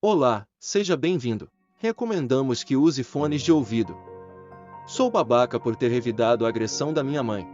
Olá, seja bem-vindo. Recomendamos que use fones de ouvido. Sou babaca por ter revidado a agressão da minha mãe.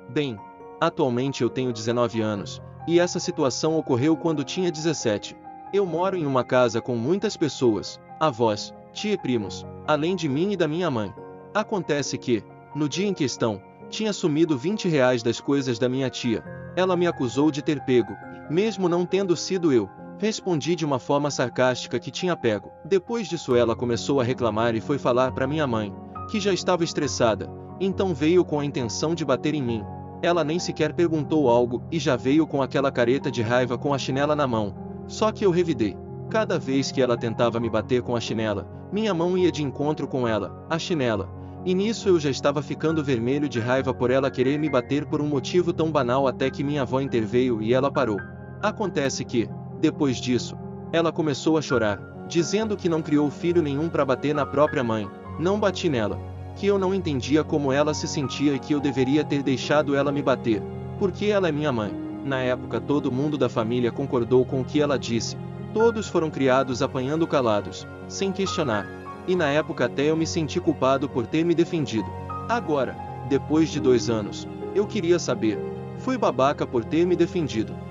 Bem, atualmente eu tenho 19 anos, e essa situação ocorreu quando tinha 17. Eu moro em uma casa com muitas pessoas, avós, tia e primos, além de mim e da minha mãe. Acontece que, no dia em questão, tinha sumido R$ 20 das coisas da minha tia. Ela me acusou de ter pego, mesmo não tendo sido eu. Respondi de uma forma sarcástica que tinha pego. Depois disso ela começou a reclamar e foi falar para minha mãe, que já estava estressada, então veio com a intenção de bater em mim. Ela nem sequer perguntou algo e já veio com aquela careta de raiva com a chinela na mão. Só que eu revidei. Cada vez que ela tentava me bater com a chinela, minha mão ia de encontro com ela, a chinela. E nisso eu já estava ficando vermelho de raiva por ela querer me bater por um motivo tão banal até que minha avó interveio e ela parou. Acontece que, depois disso, ela começou a chorar, dizendo que não criou filho nenhum para bater na própria mãe. Não bati nela, que eu não entendia como ela se sentia e que eu deveria ter deixado ela me bater, porque ela é minha mãe. Na época todo mundo da família concordou com o que ela disse. Todos foram criados apanhando calados, sem questionar. E na época até eu me senti culpado por ter me defendido. Agora, depois de 2 anos, eu queria saber. Fui babaca por ter me defendido.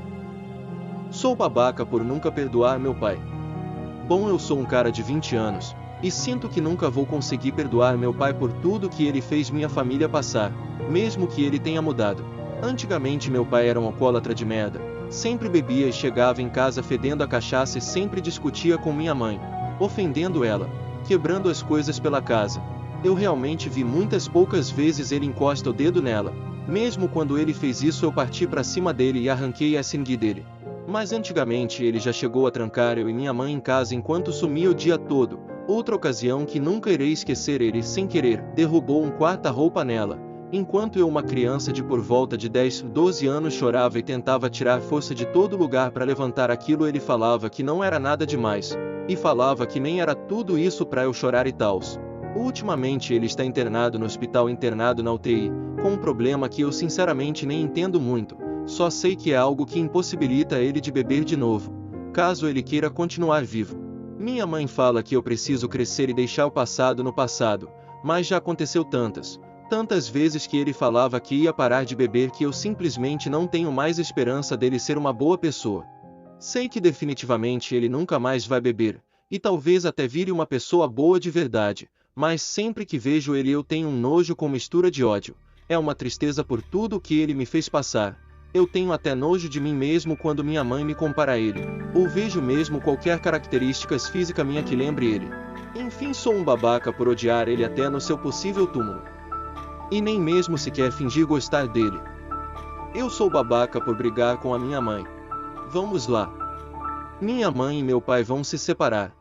Sou babaca por nunca perdoar meu pai. Bom, eu sou um cara de 20 anos, e sinto que nunca vou conseguir perdoar meu pai por tudo que ele fez minha família passar, mesmo que ele tenha mudado. Antigamente meu pai era um alcoólatra de merda, sempre bebia e chegava em casa fedendo a cachaça e sempre discutia com minha mãe, ofendendo ela, quebrando as coisas pela casa. Eu realmente vi muitas poucas vezes ele encosta o dedo nela. Mesmo quando ele fez isso eu parti pra cima dele e arranquei a sangue dele. Mas antigamente ele já chegou a trancar eu e minha mãe em casa enquanto sumia o dia todo. Outra ocasião que nunca irei esquecer, ele sem querer derrubou um quarta-roupa nela. Enquanto eu, uma criança de por volta de 10, 12 anos, chorava e tentava tirar força de todo lugar para levantar aquilo, ele falava que não era nada demais. E falava que nem era tudo isso pra eu chorar e tals. Ultimamente ele está internado no hospital, internado na UTI, com um problema que eu sinceramente nem entendo muito. Só sei que é algo que impossibilita ele de beber de novo, caso ele queira continuar vivo. Minha mãe fala que eu preciso crescer e deixar o passado no passado, mas já aconteceu tantas vezes que ele falava que ia parar de beber que eu simplesmente não tenho mais esperança dele ser uma boa pessoa. Sei que definitivamente ele nunca mais vai beber, e talvez até vire uma pessoa boa de verdade, mas sempre que vejo ele eu tenho um nojo com mistura de ódio. É uma tristeza por tudo o que ele me fez passar. Eu tenho até nojo de mim mesmo quando minha mãe me compara a ele, ou vejo mesmo qualquer características física minha que lembre ele. Enfim, sou um babaca por odiar ele até no seu possível túmulo. E nem mesmo sequer fingir gostar dele. Eu sou babaca por brigar com a minha mãe. Vamos lá. Minha mãe e meu pai vão se separar.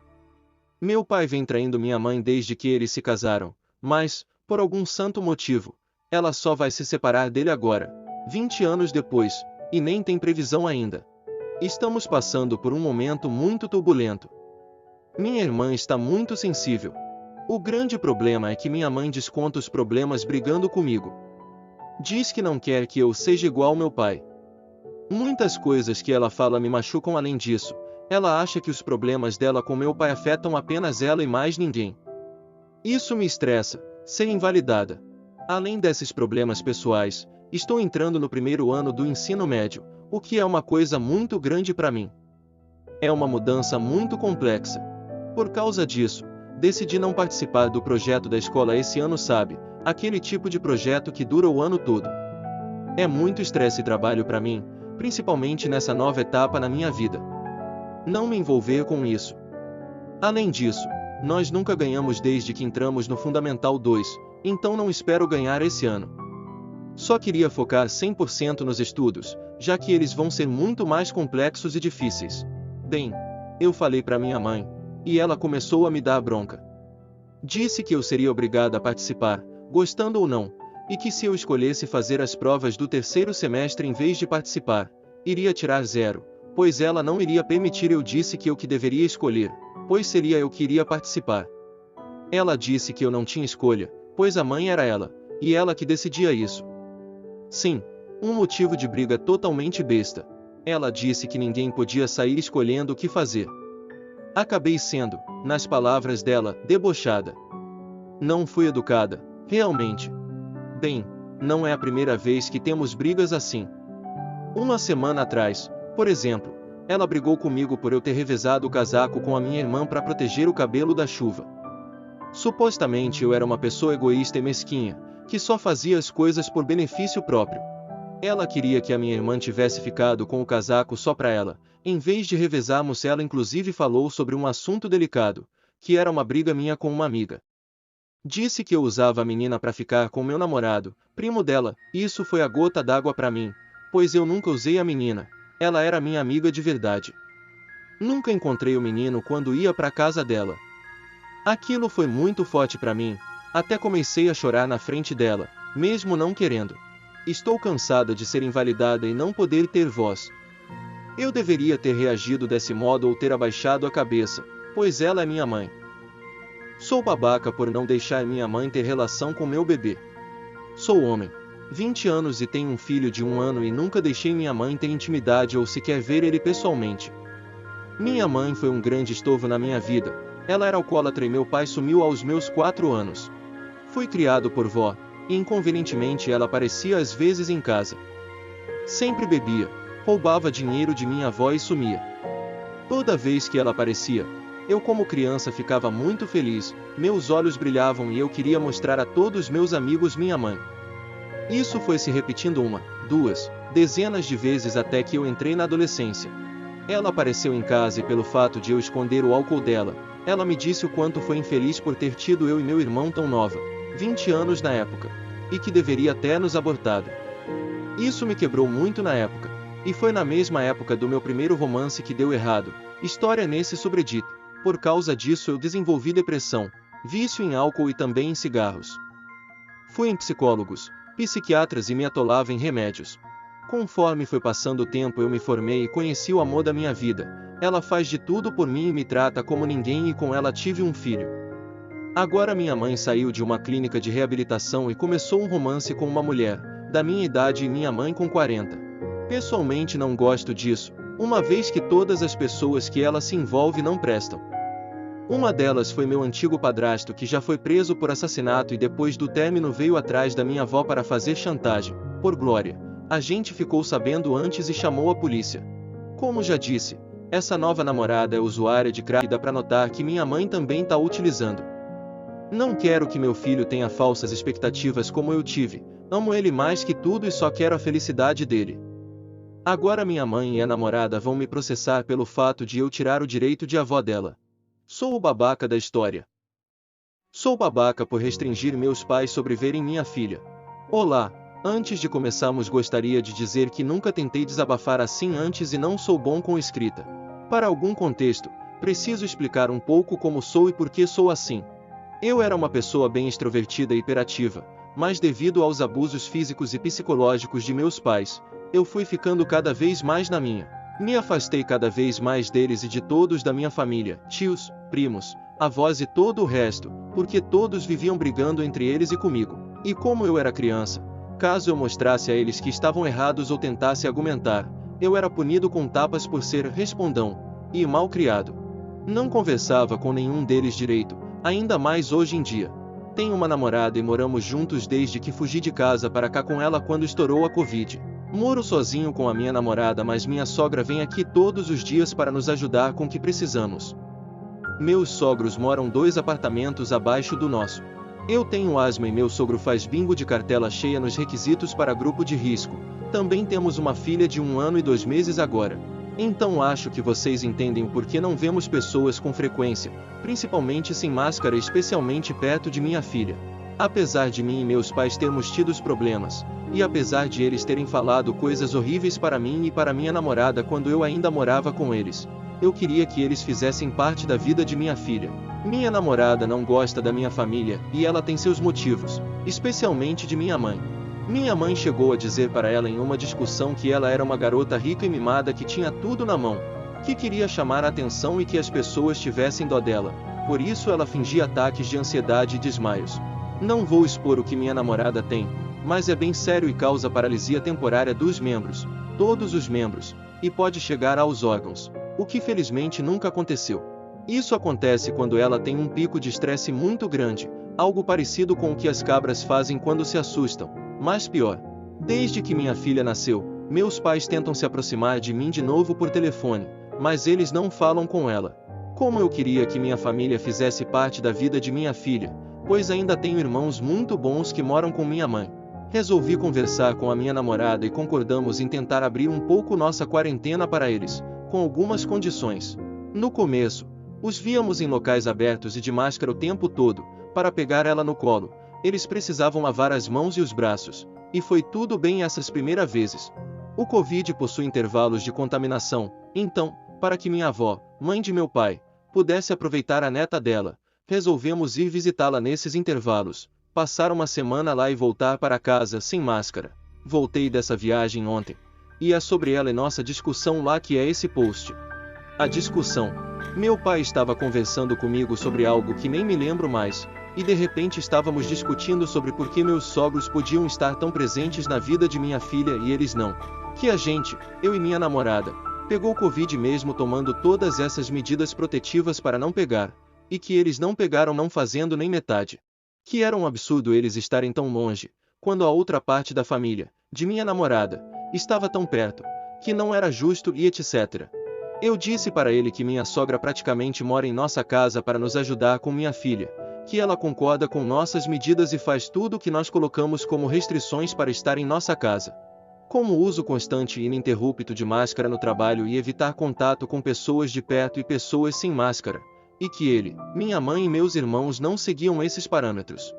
Meu pai vem traindo minha mãe desde que eles se casaram, mas, por algum santo motivo, ela só vai se separar dele agora, 20 anos depois, e nem tem previsão ainda. Estamos passando por um momento muito turbulento. Minha irmã está muito sensível. O grande problema é que minha mãe desconta os problemas brigando comigo. Diz que não quer que eu seja igual ao meu pai. Muitas coisas que ela fala me machucam. Além disso, ela acha que os problemas dela com meu pai afetam apenas ela e mais ninguém. Isso me estressa, ser invalidada. Além desses problemas pessoais, estou entrando no 1º ano do ensino médio, o que é uma coisa muito grande para mim. É uma mudança muito complexa. Por causa disso, decidi não participar do projeto da escola esse ano, sabe? Aquele tipo de projeto que dura o ano todo. É muito estresse e trabalho para mim, principalmente nessa nova etapa na minha vida. Não me envolver com isso. Além disso, nós nunca ganhamos desde que entramos no Fundamental 2, então não espero ganhar esse ano. Só queria focar 100% nos estudos, já que eles vão ser muito mais complexos e difíceis. Bem, eu falei para minha mãe, e ela começou a me dar bronca. Disse que eu seria obrigada a participar, gostando ou não, e que se eu escolhesse fazer as provas do 3º semestre em vez de participar, iria tirar 0, pois ela não iria permitir. Eu disse que eu que deveria escolher, pois seria eu que iria participar. Ela disse que eu não tinha escolha, pois a mãe era ela, e ela que decidia isso. Sim, um motivo de briga totalmente besta. Ela disse que ninguém podia sair escolhendo o que fazer. Acabei sendo, nas palavras dela, debochada. Não fui educada, realmente. Bem, não é a primeira vez que temos brigas assim. Uma semana atrás, por exemplo, ela brigou comigo por eu ter revezado o casaco com a minha irmã para proteger o cabelo da chuva. Supostamente eu era uma pessoa egoísta e mesquinha, que só fazia as coisas por benefício próprio. Ela queria que a minha irmã tivesse ficado com o casaco só para ela, em vez de revezarmos. Ela inclusive falou sobre um assunto delicado, que era uma briga minha com uma amiga. Disse que eu usava a menina para ficar com meu namorado, primo dela. Isso foi a gota d'água para mim, pois eu nunca usei a menina, ela era minha amiga de verdade. Nunca encontrei o menino quando ia para casa dela. Aquilo foi muito forte para mim, até comecei a chorar na frente dela, mesmo não querendo. Estou cansada de ser invalidada e não poder ter voz. Eu deveria ter reagido desse modo ou ter abaixado a cabeça, pois ela é minha mãe. Sou babaca por não deixar minha mãe ter relação com meu bebê. Sou homem, 20 anos e tenho um filho de 1 ano e nunca deixei minha mãe ter intimidade ou sequer ver ele pessoalmente. Minha mãe foi um grande estorvo na minha vida, ela era alcoólatra e meu pai sumiu aos meus 4 anos. Fui criado por vó, e inconvenientemente ela aparecia às vezes em casa. Sempre bebia, roubava dinheiro de minha avó e sumia. Toda vez que ela aparecia, eu como criança ficava muito feliz, meus olhos brilhavam e eu queria mostrar a todos meus amigos minha mãe. Isso foi se repetindo 1, 2, dezenas de vezes até que eu entrei na adolescência. Ela apareceu em casa e pelo fato de eu esconder o álcool dela, ela me disse o quanto foi infeliz por ter tido eu e meu irmão tão nova, 20 anos na época, e que deveria ter nos abortado. Isso me quebrou muito na época, e foi na mesma época do meu primeiro romance que deu errado, história nesse sobredito. Por causa disso eu desenvolvi depressão, vício em álcool e também em cigarros. Fui em psicólogos, psiquiatras e me atolava em remédios. Conforme foi passando o tempo eu me formei e conheci o amor da minha vida. Ela faz de tudo por mim e me trata como ninguém e com ela tive um filho. Agora minha mãe saiu de uma clínica de reabilitação e começou um romance com uma mulher, da minha idade e minha mãe com 40. Pessoalmente não gosto disso, uma vez que todas as pessoas que ela se envolve não prestam. Uma delas foi meu antigo padrasto que já foi preso por assassinato e depois do término veio atrás da minha avó para fazer chantagem. Por glória, a gente ficou sabendo antes e chamou a polícia. Como já disse, essa nova namorada é usuária de crack e dá pra notar que minha mãe também tá utilizando. Não quero que meu filho tenha falsas expectativas como eu tive, amo ele mais que tudo e só quero a felicidade dele. Agora minha mãe e a namorada vão me processar pelo fato de eu tirar o direito de avó dela. Sou o babaca da história. Sou babaca por restringir meus pais sobre verem minha filha. Olá, antes de começarmos gostaria de dizer que nunca tentei desabafar assim antes e não sou bom com escrita. Para algum contexto, preciso explicar um pouco como sou e por que sou assim. Eu era uma pessoa bem extrovertida e hiperativa, mas devido aos abusos físicos e psicológicos de meus pais, eu fui ficando cada vez mais na minha. Me afastei cada vez mais deles e de todos da minha família, tios, primos, avós e todo o resto, porque todos viviam brigando entre eles e comigo. E como eu era criança, caso eu mostrasse a eles que estavam errados ou tentasse argumentar, eu era punido com tapas por ser respondão e mal criado. Não conversava com nenhum deles direito, ainda mais hoje em dia. Tenho uma namorada e moramos juntos desde que fugi de casa para cá com ela quando estourou a Covid. Moro sozinho com a minha namorada, mas minha sogra vem aqui todos os dias para nos ajudar com o que precisamos. Meus sogros moram 2 apartamentos abaixo do nosso. Eu tenho asma e meu sogro faz bingo de cartela cheia nos requisitos para grupo de risco. Também temos uma filha de 1 ano e 2 meses agora. Então acho que vocês entendem o porquê não vemos pessoas com frequência, principalmente sem máscara, especialmente perto de minha filha. Apesar de mim e meus pais termos tido problemas, e apesar de eles terem falado coisas horríveis para mim e para minha namorada quando eu ainda morava com eles, eu queria que eles fizessem parte da vida de minha filha. Minha namorada não gosta da minha família, e ela tem seus motivos, especialmente de minha mãe. Minha mãe chegou a dizer para ela em uma discussão que ela era uma garota rica e mimada que tinha tudo na mão, que queria chamar a atenção e que as pessoas tivessem dó dela, por isso ela fingia ataques de ansiedade e desmaios. Não vou expor o que minha namorada tem, mas é bem sério e causa paralisia temporária dos membros, todos os membros, e pode chegar aos órgãos, o que felizmente nunca aconteceu. Isso acontece quando ela tem um pico de estresse muito grande, algo parecido com o que as cabras fazem quando se assustam, mas pior. Desde que minha filha nasceu, meus pais tentam se aproximar de mim de novo por telefone, mas eles não falam com ela. Como eu queria que minha família fizesse parte da vida de minha filha, pois ainda tenho irmãos muito bons que moram com minha mãe. Resolvi conversar com a minha namorada e concordamos em tentar abrir um pouco nossa quarentena para eles, com algumas condições. No começo, os víamos em locais abertos e de máscara o tempo todo. Para pegar ela no colo, eles precisavam lavar as mãos e os braços, e foi tudo bem essas primeiras vezes. O Covid possui intervalos de contaminação, então, para que minha avó, mãe de meu pai, pudesse aproveitar a neta dela, resolvemos ir visitá-la nesses intervalos, passar uma semana lá e voltar para casa sem máscara. Voltei dessa viagem ontem, e é sobre ela e nossa discussão lá que é esse post. A discussão. Meu pai estava conversando comigo sobre algo que nem me lembro mais, e de repente estávamos discutindo sobre por que meus sogros podiam estar tão presentes na vida de minha filha e eles não. Que a gente, eu e minha namorada, pegou Covid mesmo tomando todas essas medidas protetivas para não pegar, e que eles não pegaram não fazendo nem metade. Que era um absurdo eles estarem tão longe, quando a outra parte da família, de minha namorada, estava tão perto, que não era justo e etc. Eu disse para ele que minha sogra praticamente mora em nossa casa para nos ajudar com minha filha, que ela concorda com nossas medidas e faz tudo o que nós colocamos como restrições para estar em nossa casa. Como o uso constante e ininterrupto de máscara no trabalho e evitar contato com pessoas de perto e pessoas sem máscara, e que ele, minha mãe e meus irmãos não seguiam esses parâmetros.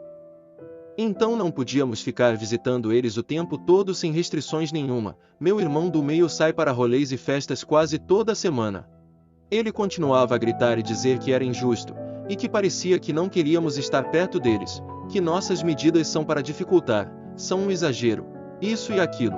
Então não podíamos ficar visitando eles o tempo todo sem restrições nenhuma. Meu irmão do meio sai para rolês e festas quase toda semana. Ele continuava a gritar e dizer que era injusto, e que parecia que não queríamos estar perto deles, que nossas medidas são para dificultar, são um exagero, isso e aquilo.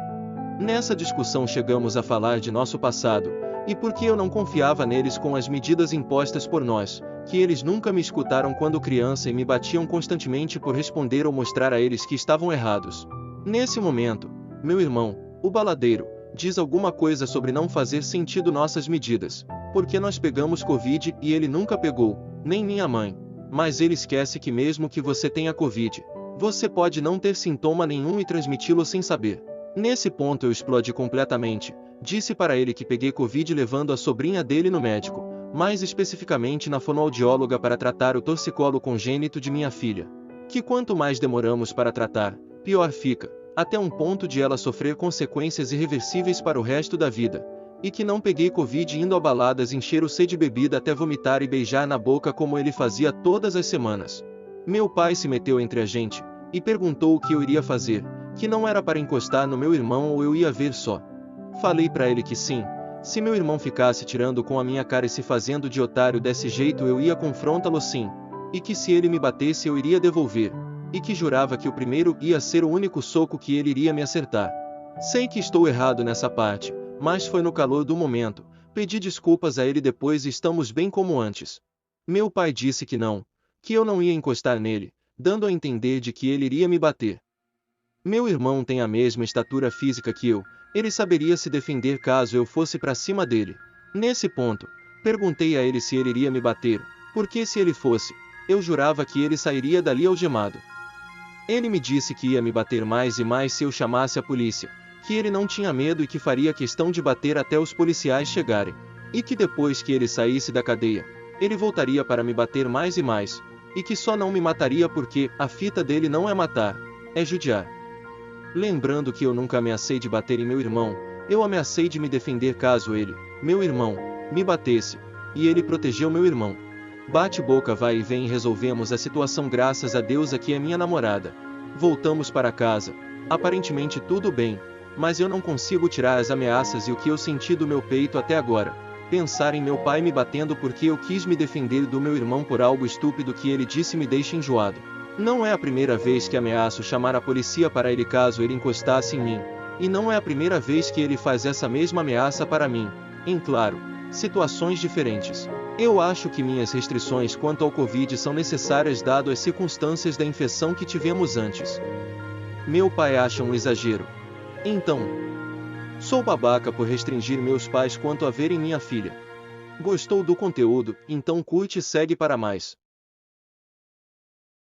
Nessa discussão chegamos a falar de nosso passado, e por que eu não confiava neles com as medidas impostas por nós, que eles nunca me escutaram quando criança e me batiam constantemente por responder ou mostrar a eles que estavam errados. Nesse momento, meu irmão, o baladeiro, diz alguma coisa sobre não fazer sentido nossas medidas, porque nós pegamos Covid e ele nunca pegou, nem minha mãe. Mas ele esquece que mesmo que você tenha Covid, você pode não ter sintoma nenhum e transmiti-lo sem saber. Nesse ponto eu explodi completamente. Disse para ele que peguei Covid levando a sobrinha dele no médico, mais especificamente na fonoaudióloga para tratar o torcicolo congênito de minha filha. Que quanto mais demoramos para tratar, pior fica, até um ponto de ela sofrer consequências irreversíveis para o resto da vida. E que não peguei Covid indo a baladas encher o C de bebida até vomitar e beijar na boca como ele fazia todas as semanas. Meu pai se meteu entre a gente, e perguntou o que eu iria fazer, que não era para encostar no meu irmão ou eu ia ver só. Falei para ele que sim, se meu irmão ficasse tirando com a minha cara e se fazendo de otário desse jeito eu ia confrontá-lo sim, e que se ele me batesse eu iria devolver, e que jurava que o primeiro ia ser o único soco que ele iria me acertar. Sei que estou errado nessa parte, mas foi no calor do momento, pedi desculpas a ele depois e estamos bem como antes. Meu pai disse que eu não ia encostar nele, dando a entender de que ele iria me bater. Meu irmão tem a mesma estatura física que eu, ele saberia se defender caso eu fosse para cima dele. Nesse ponto, perguntei a ele se ele iria me bater, porque se ele fosse, eu jurava que ele sairia dali algemado. Ele me disse que ia me bater mais e mais se eu chamasse a polícia, que ele não tinha medo e que faria questão de bater até os policiais chegarem, e que depois que ele saísse da cadeia, ele voltaria para me bater mais e mais, e que só não me mataria porque a fita dele não é matar, é judiar. Lembrando que eu nunca ameacei de bater em meu irmão, eu ameacei de me defender caso ele, meu irmão, me batesse, e ele protegeu meu irmão. Bate-boca vai e vem e resolvemos a situação graças a Deus aqui é minha namorada. Voltamos para casa, aparentemente tudo bem, mas eu não consigo tirar as ameaças e o que eu senti do meu peito até agora. Pensar em meu pai me batendo porque eu quis me defender do meu irmão por algo estúpido que ele disse me deixa enjoado. Não é a primeira vez que ameaço chamar a polícia para ele caso ele encostasse em mim, e não é a primeira vez que ele faz essa mesma ameaça para mim, em claro, situações diferentes. Eu acho que minhas restrições quanto ao Covid são necessárias dado as circunstâncias da infecção que tivemos antes. Meu pai acha um exagero. Então, sou babaca por restringir meus pais quanto a verem minha filha. Gostou do conteúdo? Então curte e segue para mais.